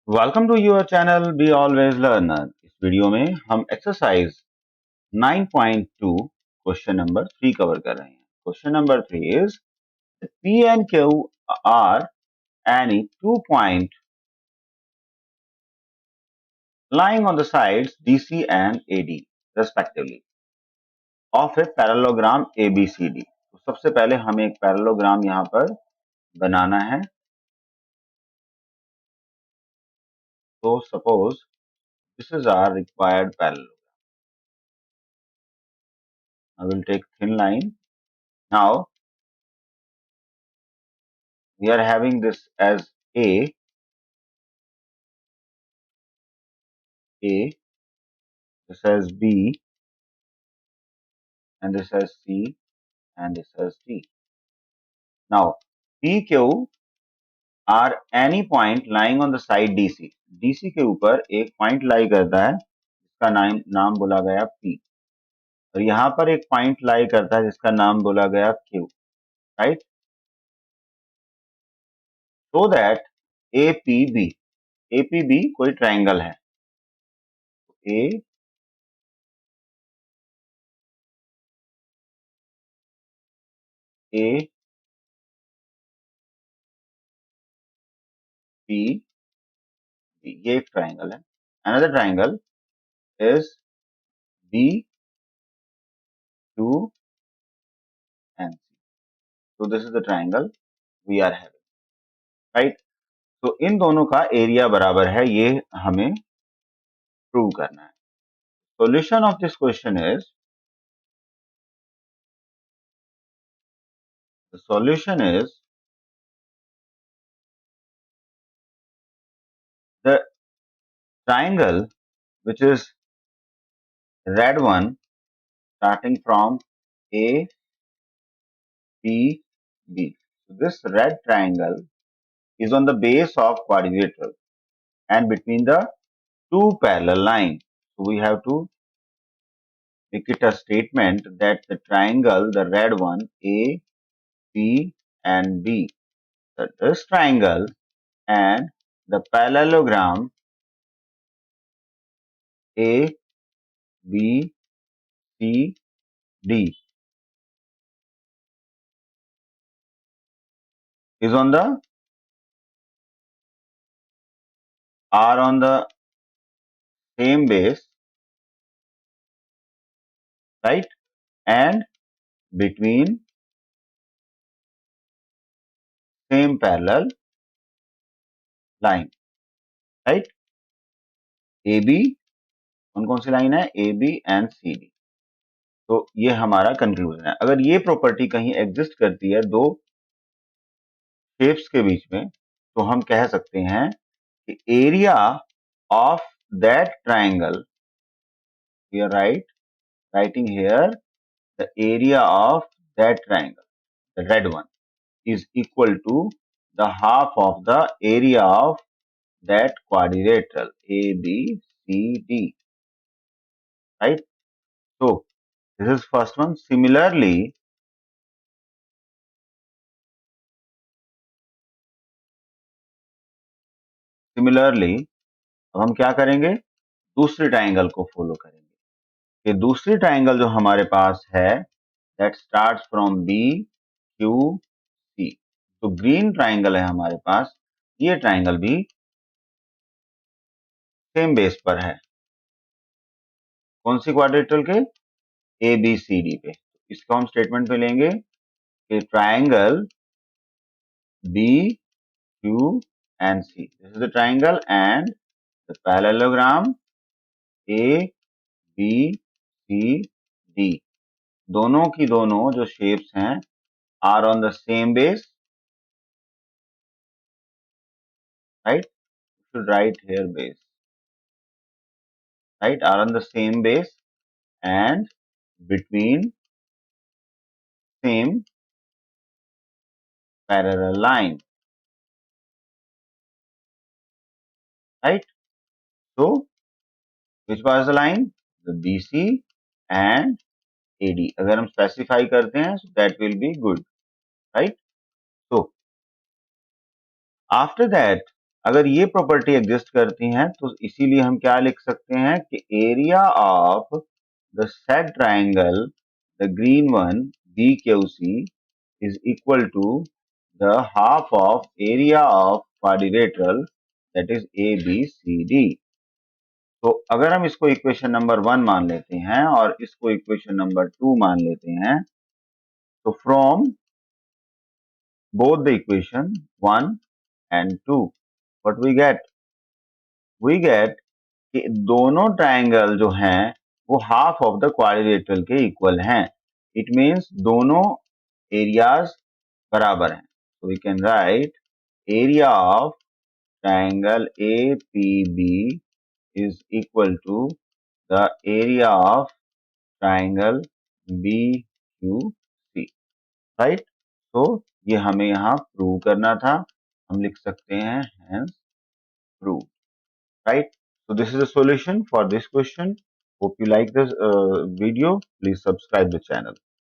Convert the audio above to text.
Welcome to your channel be always learner. इस वीडियो में हम एक्सरसाइज 9.2 क्वेश्चन नंबर 3 कवर कर रहे हैं। Question number 3 is P and Q are any 2 point lying on the sides DC and AD respectively of a parallelogram ABCD। तो सबसे पहले हमें एक पैरेललोग्राम यहाँ पर बनाना है। तो suppose this is our required parallelogram. I will take thin line. Now we are having this as A, this as B, and this as C, and this as D. Now, PQ are any point lying on the side DC. DC के ऊपर एक point लाई करता है जिसका नाम बोला गया P, और यहाँ पर एक पॉइंट लाई करता है जिसका नाम बोला गया Q, right? So that APB कोई ट्राइंगल है। A B ये एक ट्राइंगल है। Another triangle is BQ and C. So this is the triangle we are having, right? तो इन दोनों का एरिया बराबर है, ये हमें प्रूव करना है। Solution of this question is the solution is the triangle which is red one starting from A, B, B. So this red triangle is on the base of quadrilateral and between the two parallel lines. So we have to make it a statement that the triangle, the red one, A, B, and B, that this triangle and the parallelogram A, B, C, D is on the are on the same base, right? And between same parallel line, right? AB कौन कौन सी line है? AB and CD। तो ये हमारा conclusion है। अगर ये property कहीं एग्जिस्ट करती है दो शेप्स के बीच में, तो हम कह सकते हैं कि area of that triangle, we are writing here the area of that triangle, the red one, is equal to the half of the area of that quadrilateral ABCD, right? So this is first one. Similarly, अब हम क्या करेंगे? दूसरे triangle को follow करेंगे। ये दूसरी triangle जो हमारे पास है, that starts from BQC, तो ग्रीन ट्राइंगल है हमारे पास। ये ट्राइंगल भी सेम बेस पर है। कौन सी क्वाड्रेटल के? ABCD पे। इसको हम स्टेटमेंट पे लेंगे कि triangle BQ and C, this is the triangle and the parallelogram ABCD, दोनों की दोनों जो शेप्स हैं are on the same base, right? should write here base, right? Are on the same base and between same parallel line, right? So which was the line? The BC and AD। अगर हम specify करते हैं so that will be good, right? So after that अगर ये property exist करती हैं तो इसीलिए हम क्या लिख सकते हैं कि area of the set triangle, the green one BQC is equal to the half of area of quadrilateral, that is ABCD। तो अगर हम इसको इक्वेशन नंबर 1 मान लेते हैं और इसको इक्वेशन नंबर 2 मान लेते हैं, तो from both the equation 1 and 2 what we get कि दोनों ट्राइंगल जो हैं वो हाफ ऑफ द क्वाड्रिलेटरल के इक्वल हैं। इट मीन्स दोनों एरियाज बराबर हैं। so we can write area of triangle APB is equal to the area of triangle BQC, right? तो ये हमें यहाँ प्रूव करना था, हम लिख सकते हैं hence prove, right? So this is a solution for this question. Hope you like this video. Please subscribe the channel.